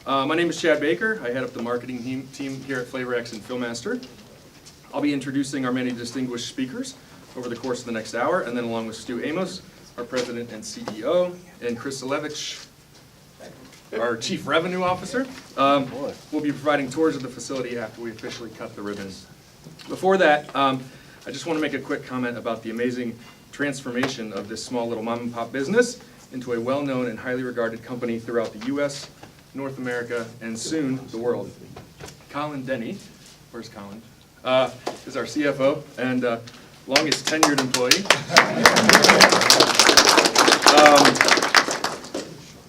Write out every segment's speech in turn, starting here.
My name is Chad Baker. I head up the marketing team here at FLAVORx and Fillmaster. I'll be introducing our many distinguished speakers over the course of the next hour, and then along with Stu Amos, our president and CEO, and Chris Zalevich, our chief revenue officer. We'll be providing tours of the facility after we officially cut the ribbons. Before that, I just want to make a quick comment about the amazing transformation of this small little mom and pop business into a well-known and highly regarded company throughout the U.S., North America, and soon the world. Colin Denny, where's Colin? Is our CFO and longest tenured employee.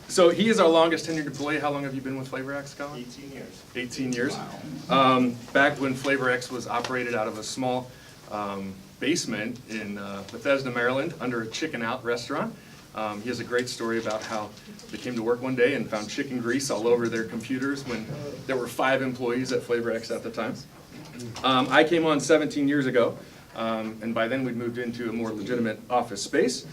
So he is our longest tenured employee. How long have you been with FLAVORx, Colin? 18 years. 18 years. Wow. Back when FLAVORx was operated out of a small basement in Bethesda, Maryland, under a Chicken Out restaurant. He has a great story about how they came to work one day and found chicken grease all over their computers when there were 5 employees at FLAVORx at the time. I came on 17 years ago, and by then we'd moved into a more legitimate office space,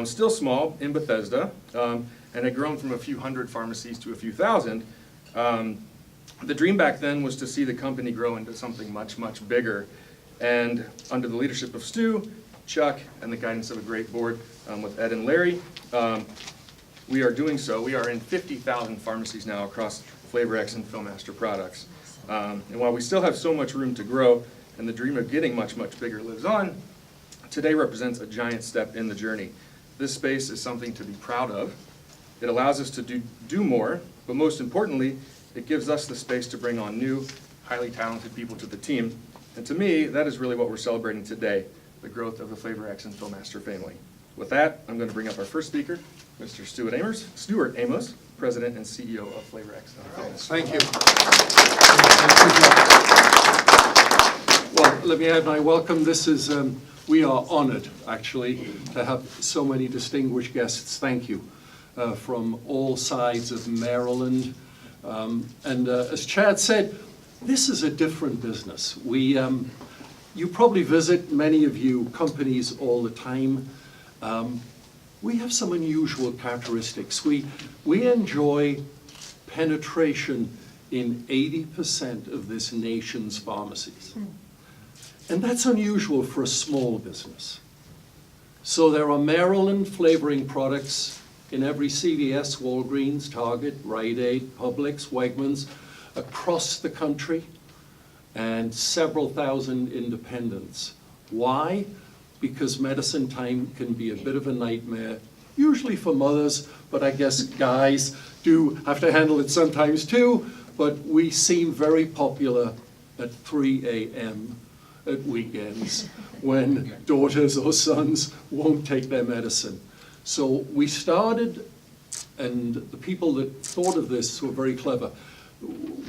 still small in Bethesda, and had grown from a few hundred pharmacies to a few thousand. The dream back then was to see the company grow into something much, much bigger. And under the leadership of Stu, Chuck, and the guidance of a great board with Ed and Larry, we are doing so. We are in 50,000 pharmacies now across FLAVORx and Fillmaster products. And while we still have so much room to grow, and the dream of getting much, much bigger lives on, today represents a giant step in the journey. This space is something to be proud of. It allows us to do more, but most importantly, it gives us the space to bring on new, highly talented people to the team. And to me, that is really what we're celebrating today, the growth of the FLAVORx and Fillmaster family. With that, I'm going to bring up our first speaker, Mr. Stuart Amos, President and CEO of FLAVORx. Thank you. Well, let me add my welcome. This is, we are honored, actually, to have so many distinguished guests. Thank you. From all sides of Maryland. And as Chad said, this is a different business. You probably visit, many of you, companies all the time. We have some unusual characteristics. We enjoy penetration in 80% of this nation's pharmacies. And that's unusual for a small business. So there are Maryland flavoring products in every CVS, Walgreens, Target, Rite Aid, Publix, Wegmans, across the country, and several thousand independents. Why? Because medicine time can be a bit of a nightmare, usually for mothers, but I guess guys do have to handle it sometimes too, but we seem very popular at 3 a.m. at weekends when daughters or sons won't take their medicine. So we started, and the people that thought of this were very clever.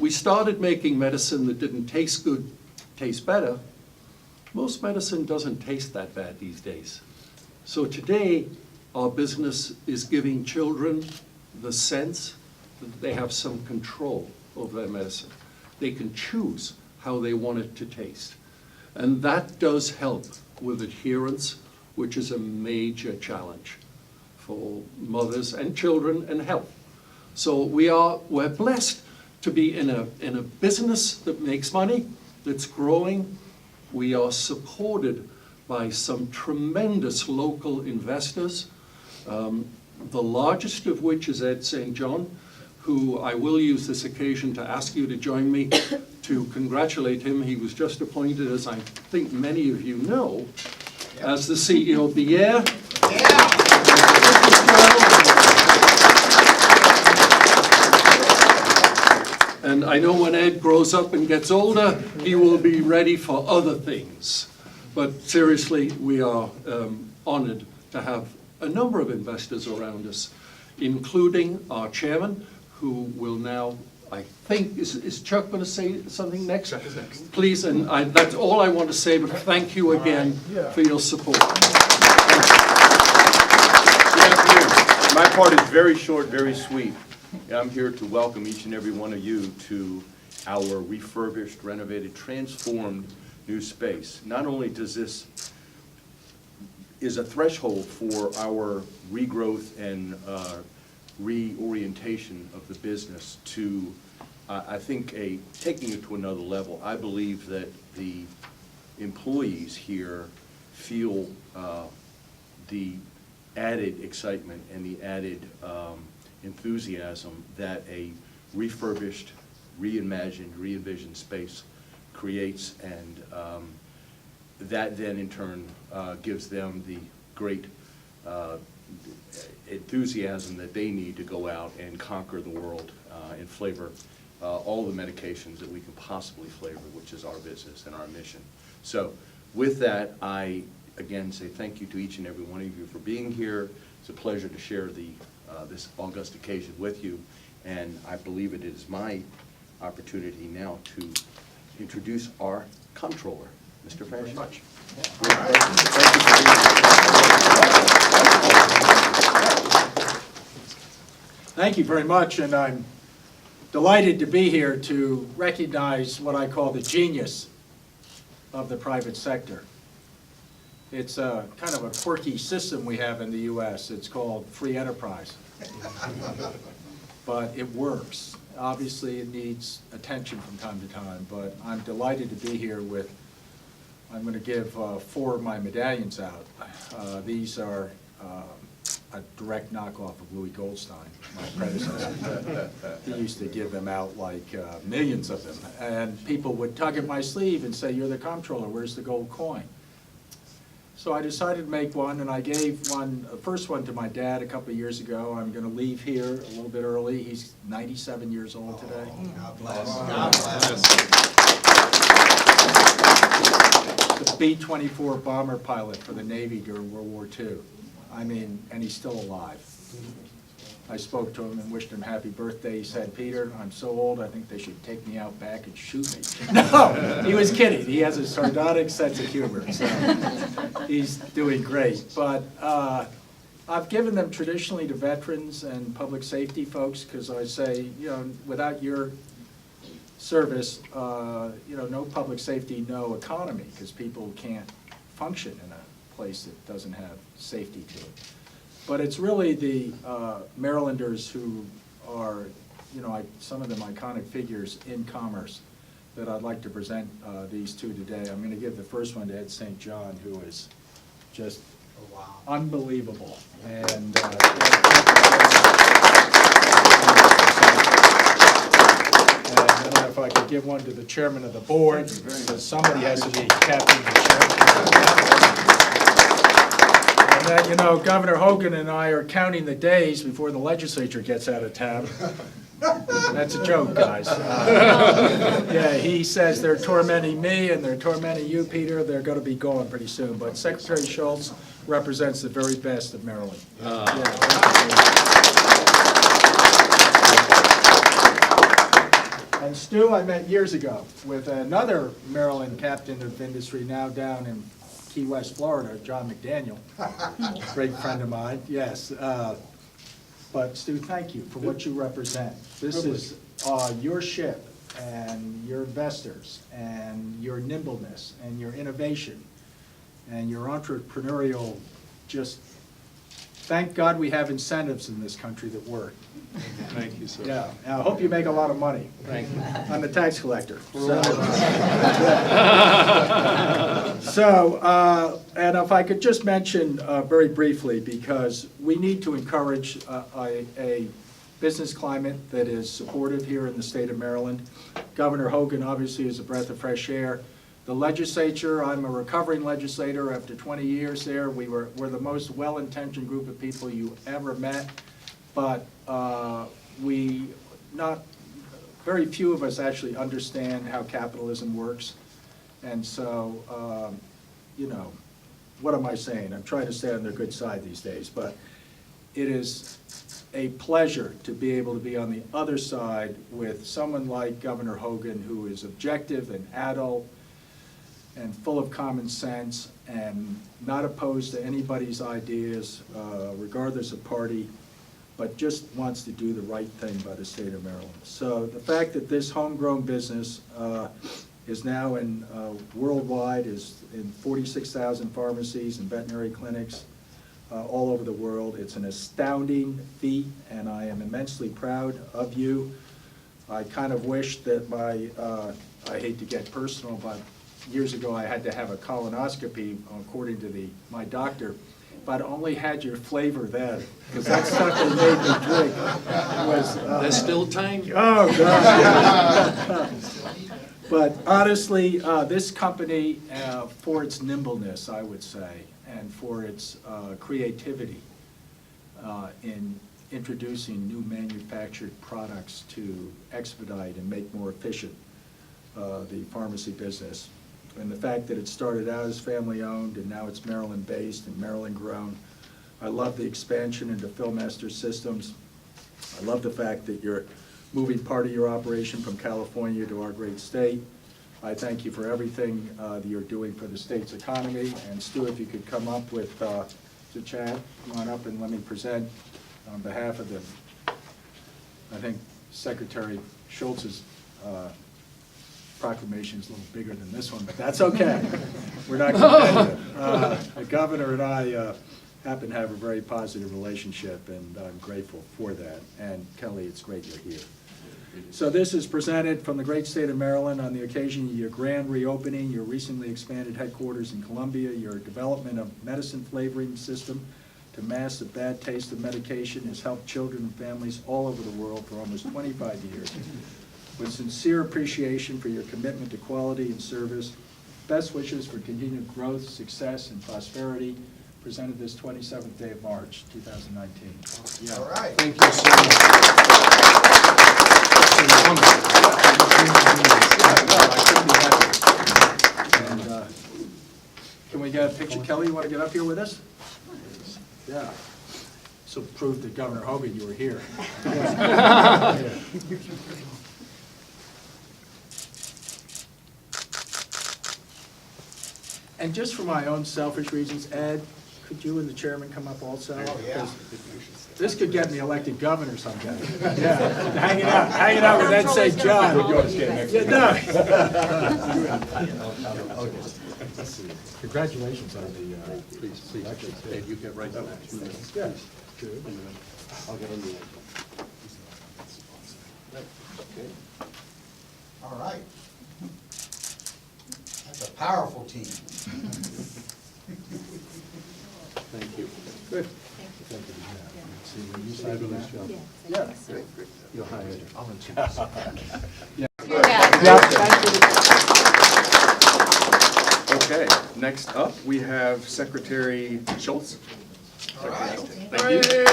We started making medicine that didn't taste good, taste better. Most medicine doesn't taste that bad these days. So today, our business is giving children the sense that they have some control over their medicine. They can choose how they want it to taste. And that does help with adherence, which is a major challenge for mothers and children and health. So we're blessed to be in a business that makes money, that's growing. We are supported by some tremendous local investors, the largest of which is Ed St. John, who I will use this occasion to ask you to join me to congratulate him. He was just appointed, as I think many of you know, as the CEO of the year. And I know when Ed grows up and gets older, he will be ready for other things. But seriously, we are honored to have a number of investors around us, including our chairman, who will now, I think, is Chuck going to say something next? Chuck is next. Please, and that's all I want to say, but thank you again for your support. My part is very short, very sweet. I'm here to welcome each and every one of you to our refurbished, renovated, transformed new space. Not only does this is a threshold for our regrowth and reorientation of the business to, I think, taking it to another level. I believe that the employees here feel the added excitement and the added enthusiasm that a refurbished, reimagined, re-envisioned space creates, and that then in turn gives them the great enthusiasm that they need to go out and conquer the world and flavor all the medications that we can possibly flavor, which is our business and our mission. So with that, I again say thank you to each and every one of you for being here. It's a pleasure to share this august occasion with you, and I believe it is my opportunity now to introduce our Comptroller, Mr. Franchot. Thank you very much, and I'm delighted to be here to recognize what I call the genius of the private sector. It's a kind of a quirky system we have in the U.S. It's called free enterprise. But it works. Obviously, it needs attention from time to time, but I'm delighted to be here with, I'm going to give 4 of my medallions out. These are a direct knockoff of Louis Goldstein, my predecessor. He used to give them out like millions of them, and people would tug at my sleeve and say, "You're the comptroller, where's the gold coin?" So I decided to make one, and I gave one, the first one to my dad a couple of years ago. I'm going to leave here a little bit early. He's 97 years old today. God bless. God bless. The B-24 bomber pilot for the Navy during World War II. I mean, and he's still alive. I spoke to him and wished him happy birthday. He said, "Peter, I'm so old, I think they should take me out back and shoot me." No, he was kidding. He has a sardonic sense of humor, so he's doing great. But I've given them traditionally to veterans and public safety folks, because I say, you know, without your service, you know, no public safety, no economy, because people can't function in a place that doesn't have safety to it. But it's really the Marylanders who are, you know, some of them iconic figures in commerce that I'd like to present these to today. I'm going to give the first one to Ed St. John, who is just unbelievable. And and I don't know if I could give one to the chairman of the board, because somebody has to be captain of the chairman. And then, you know, Governor Hogan and I are counting the days before the legislature gets out of town. That's a joke, guys. Yeah, he says they're tormenting me and they're tormenting you, Peter. They're going to be gone pretty soon. But Secretary Schulz represents the very best of Maryland. And Stu, I met years ago with another Maryland captain of industry now down in Key West, Florida, John McDaniel, great friend of mine, yes. But Stu, thank you for what you represent. This is your ship and your investors and your nimbleness and your innovation and your entrepreneurial, just, thank God we have incentives in this country that work. Thank you, sir. Yeah, and I hope you make a lot of money. Thank you. I'm a tax collector. So, and if I could just mention very briefly, because we need to encourage a business climate that is supportive here in the state of Maryland. Governor Hogan obviously is a breath of fresh air. The legislature, I'm a recovering legislator after 20 years there. We're the most well-intentioned group of people you ever met, but very few of us actually understand how capitalism works. And so, you know, what am I saying? I'm trying to stay on their good side these days, but it is a pleasure to be able to be on the other side with someone like Governor Hogan, who is objective and adult and full of common sense and not opposed to anybody's ideas, regardless of party, but just wants to do the right thing by the state of Maryland. So the fact that this homegrown business is now in worldwide, is in 46,000 pharmacies and veterinary clinics, all over the world. It's an astounding feat, and I am immensely proud of you. I kind of wish that I hate to get personal, but years ago I had to have a colonoscopy, according to my doctor. If I'd only had your flavor then, because that stuff they made me drink was... There's still time. Oh, God. But honestly, this company, for its nimbleness, I would say, and for its creativity in introducing new manufactured products to expedite and make more efficient the pharmacy business, and the fact that it started out as family-owned and now it's Maryland-based and Maryland-grown. I love the expansion into Fillmaster systems. I love the fact that you're moving part of your operation from California to our great state. I thank you for everything that you're doing for the state's economy. And Stuart, if you could come up with, to Chad, come on up and let me present on behalf of I think Secretary Schulz's proclamation is a little bigger than this one, but that's okay. We're not competitive. The governor and I happen to have a very positive relationship, and I'm grateful for that. And Kelly, it's great you're here. So this is presented from the great state of Maryland on the occasion of your grand reopening, your recently expanded headquarters in Columbia, your development of medicine flavoring system to mask the bad taste of medication has helped children and families all over the world for almost 25 years. With sincere appreciation for your commitment to quality and service, best wishes for continued growth, success, and prosperity, presented this 27th day of March, 2019. Yeah. All right. Thank you so much. And, can we get a picture? Kelly, you want to get up here with us? Yeah. So prove to Governor Hogan you were here. And just for my own selfish reasons, Ed, could you and the chairman come up also? Oh, yeah. This could get me elected governor someday. Yeah, hanging out with Ed St. John. Congratulations on the, Please, Dave, you get right up. yeah. I'll get on the. All right. That's a powerful team. Thank you. Good. Thank you. Fabulous job. Yeah. You're hired. Okay, next up, we have Secretary Schulz. All right. Thank you.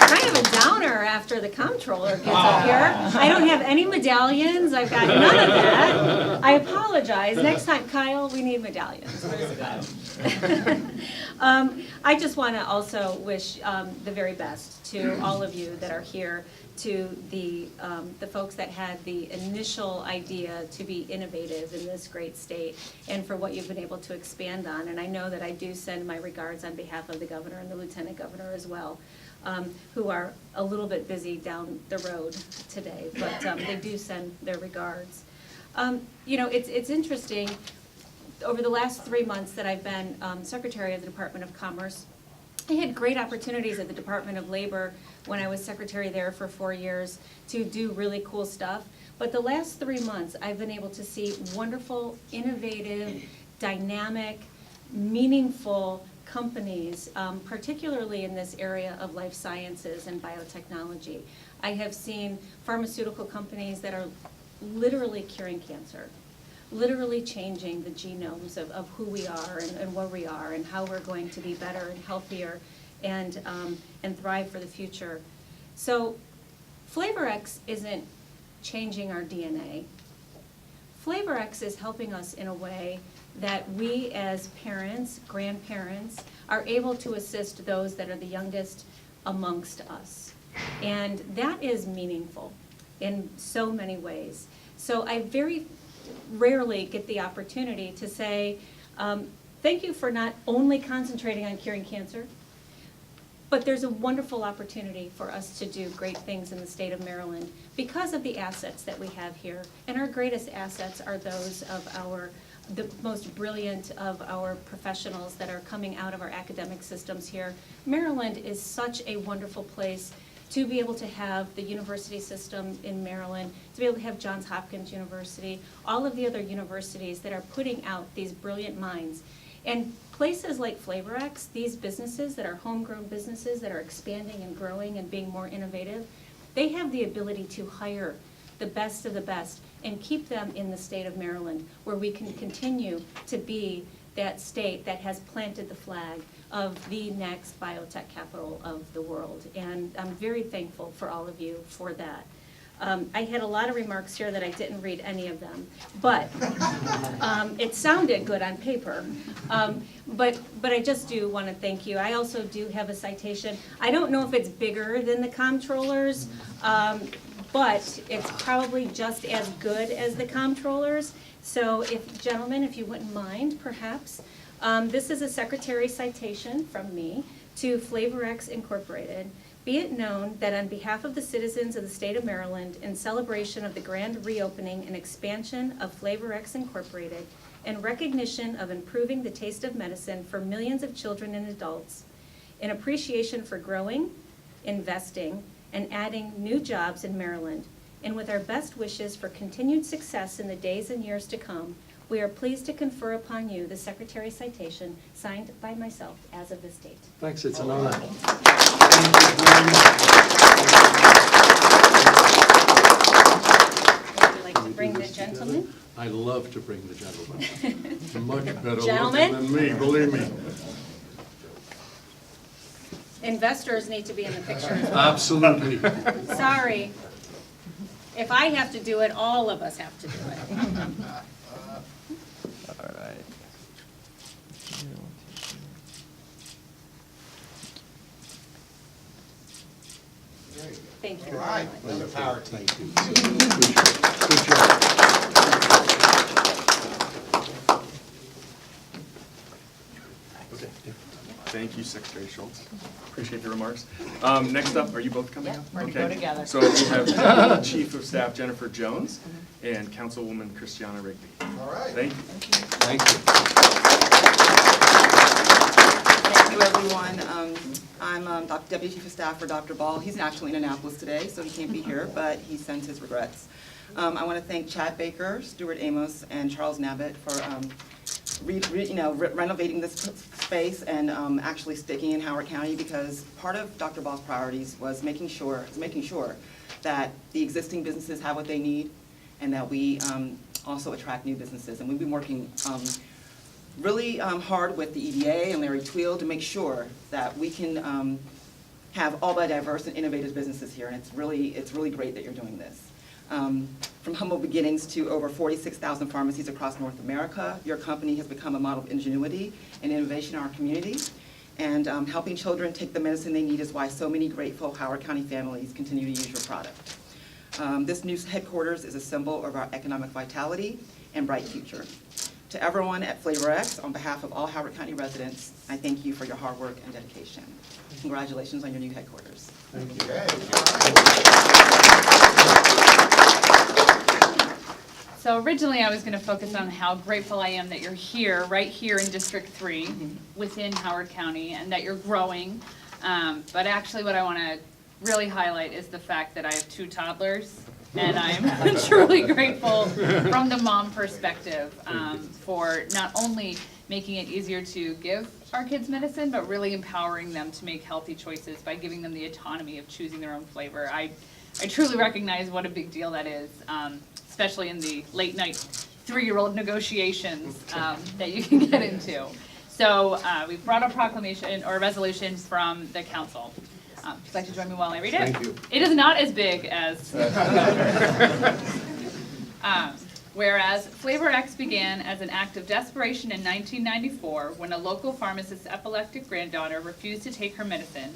Kind of a downer after the Comptroller gets up here. I don't have any medallions, I've got none of that. I apologize. Next time, Kyle, we need medallions. Where's Kyle? I just want to also wish the very best to all of you that are here, to the folks that had the initial idea to be innovative in this great state, and for what you've been able to expand on. And I know that I do send my regards on behalf of the governor and the lieutenant governor as well, who are a little bit busy down the road today, but they do send their regards. You know, it's interesting. Over the last 3 months that I've been Secretary of the Department of Commerce, I had great opportunities at the Department of Labor when I was secretary there for 4 years to do really cool stuff. But the last 3 months, I've been able to see wonderful, innovative, dynamic, meaningful companies, particularly in this area of life sciences and biotechnology. I have seen pharmaceutical companies that are literally curing cancer, literally changing the genomes of who we are and where we are and how we're going to be better and healthier and thrive for the future. So FLAVORx isn't changing our DNA. FLAVORx is helping us in a way that we as parents, grandparents, are able to assist those that are the youngest amongst us. And that is meaningful in so many ways. So I very rarely get the opportunity to say, thank you for not only concentrating on curing cancer, but there's a wonderful opportunity for us to do great things in the state of Maryland because of the assets that we have here. And our greatest assets are those of our the most brilliant of our professionals that are coming out of our academic systems here. Maryland is such a wonderful place to be able to have the university system in Maryland, to be able to have Johns Hopkins University, all of the other universities that are putting out these brilliant minds. And places like FLAVORx, these businesses that are homegrown businesses that are expanding and growing and being more innovative, they have the ability to hire the best of the best and keep them in the state of Maryland, where we can continue to be that state that has planted the flag of the next biotech capital of the world. And I'm very thankful for all of you for that. I had a lot of remarks here that I didn't read any of them, but it sounded good on paper. But I just do want to thank you. I also do have a citation. I don't know if it's bigger than the Comptroller's, but it's probably just as good as the Comptroller's. So if, gentlemen, if you wouldn't mind, perhaps. This is a secretary citation from me to FLAVORx Incorporated. Be it known that on behalf of the citizens of the state of Maryland, in celebration of the grand reopening and expansion of FLAVORx Incorporated, in recognition of improving the taste of medicine for millions of children and adults, in appreciation for growing, investing, and adding new jobs in Maryland, and with our best wishes for continued success in the days and years to come, we are pleased to confer upon you the Secretary's citation signed by myself as of this date. Thanks, it's an honor. Thank Would you like to bring the gentleman? I love to bring the gentleman. Much better Gentlemen? looking than me, believe me. Investors need to be in the picture as well. Absolutely. Sorry. If I have to do it, all of us have to do it. All right. Thank you All very right, much. another power team. Thank you. Good job. Okay. Thank you, Secretary Schulz. Appreciate the remarks. Next up, are you both coming Yep, up? we're gonna Okay. go together. So we have Chief of Staff Jennifer Jones and Councilwoman Christiana Rigby. All right. Thank you. Thank you. Thank you, everyone. I'm Deputy Chief of Staff for Dr. Ball. He's actually in Annapolis today, so he can't be here, but he sends his regrets. I want to thank Chad Baker, Stuart Amos, and Charles Nabit for renovating this space and actually sticking in Howard County, because part of Dr. Ball's priorities was making sure that the existing businesses have what they need and that we also attract new businesses. And we've been working really hard with the EDA and Larry Tweel to make sure that we can have all the diverse and innovative businesses here, and it's really great that you're doing this. From humble beginnings to over 46,000 pharmacies across North America, your company has become a model of ingenuity and innovation in our community. And helping children take the medicine they need is why so many grateful Howard County families continue to use your product. This new headquarters is a symbol of our economic vitality and bright future. To everyone at FLAVORx, on behalf of all Howard County residents, I thank you for your hard work and dedication. Congratulations on your new headquarters. Okay. So originally I was going to focus on how grateful I am that you're here, right here in District 3, within Howard County, and that you're growing. But actually what I want to really highlight is the fact that I have 2 toddlers, and I'm truly grateful from the mom perspective for not only making it easier to give our kids medicine, but really empowering them to make healthy choices by giving them the autonomy of choosing their own flavor. I truly recognize what a big deal that is, especially in the late night 3-year-old negotiations that you can get into. So we've brought a proclamation or a resolution from the council. Would you like to join me while I read it? Thank you. It is not as big as... Whereas FLAVORx began as an act of desperation in 1994 when a local pharmacist's epileptic granddaughter refused to take her medicine,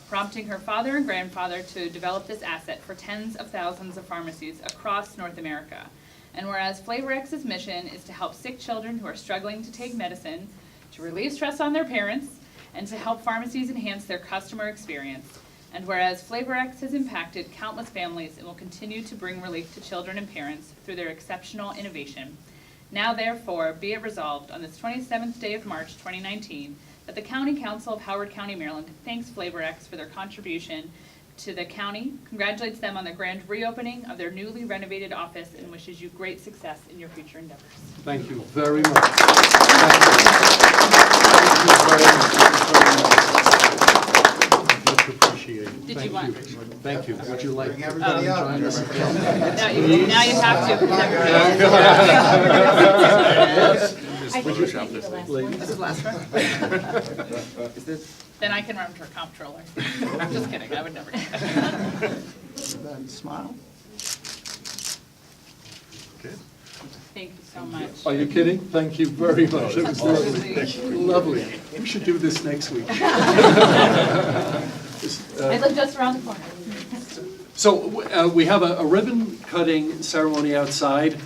prompting her father and grandfather to develop this asset for tens of thousands of pharmacies across North America. And whereas FLAVORx's mission is to help sick children who are struggling to take medicine, to relieve stress on their parents, and to help pharmacies enhance their customer experience. And whereas FLAVORx has impacted countless families and will continue to bring relief to children and parents through their exceptional innovation. Now therefore, be it resolved on this 27th day of March 2019 that the County Council of Howard County, Maryland thanks FLAVORx for their contribution to the county, congratulates them on the grand reopening of their newly renovated office, and wishes you great success in your future endeavors. Thank you very much. Thank you very much. Much appreciated. Did Thank you want- Thank you. Would you like Bring to everybody up. join us? Now you have to. I think this might be the last one. This is the last one. Then I can run for comptroller. Just kidding, I would never do that. Smile. Thank you so much. Are you kidding? Thank you very much. It was lovely. Lovely. We should do this next week. I live just around the corner. So we have a ribbon cutting ceremony outside,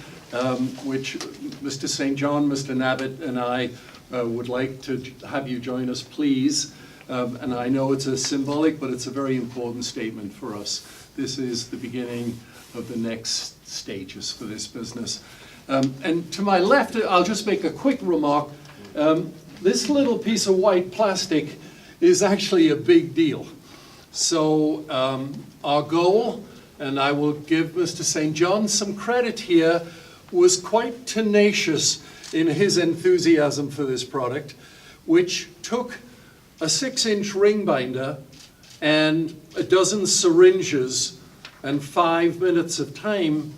which Mr. St. John, Mr. Nabit, and I would like to have you join us, please. And I know it's a symbolic, but it's a very important statement for us. This is the beginning of the next stages for this business. And to my left, I'll just make a quick remark. This little piece of white plastic is actually a big deal. So our goal, and I will give Mr. St. John some credit here, was quite tenacious in his enthusiasm for this product, which took a 6-inch ring binder and a dozen syringes and 5 minutes of time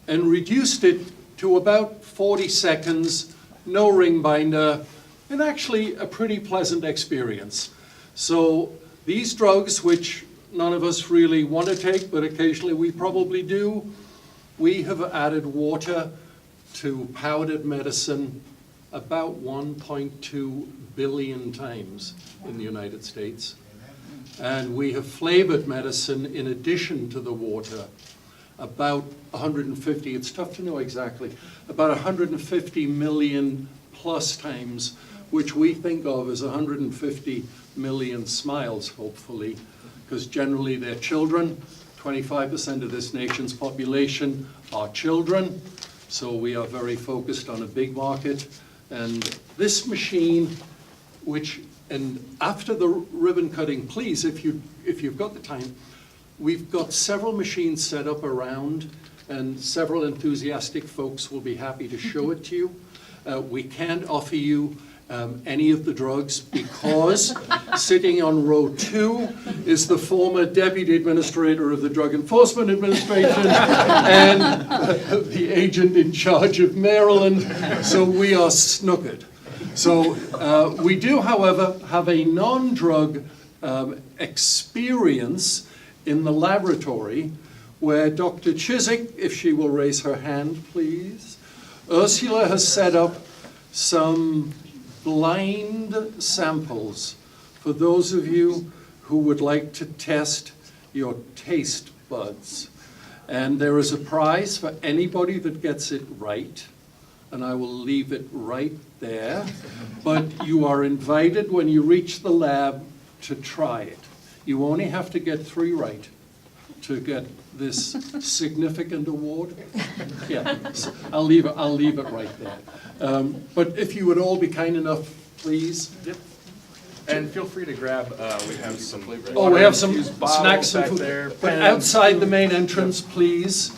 and reduced it to about 40 seconds, no ring binder, and actually a pretty pleasant experience. So these drugs, which none of us really want to take, but occasionally we probably do, we have added water to powdered medicine about 1.2 billion times in the United States. And we have flavored medicine in addition to the water about 150, it's tough to know exactly, about 150 million plus times, which we think of as 150 million smiles, hopefully, because generally they're children. 25% of this nation's population are children, so we are very focused on a big market. And this machine, which, and after the ribbon cutting, please, if you've got the time, we've got several machines set up around, and several enthusiastic folks will be happy to show it to you. We can't offer you any of the drugs because sitting on row 2 is the former Deputy Administrator of the Drug Enforcement Administration and the agent in charge of Maryland, so we are snookered. So we do, however, have a non-drug experience in the laboratory where Dr. Chiswick, if she will raise her hand, please. Ursula has set up some blind samples for those of you who would like to test your taste buds. And there is a prize for anybody that gets it right, and I will leave it right there. But you are invited when you reach the lab to try it. You only have to get 3 right to get this significant award. Yeah, so I'll leave it right there. But if you would all be kind enough, please. Yep. And feel free to grab, we have some Oh, we have some water-infused bottles snacks and back food. there, But pens. outside the main entrance, please.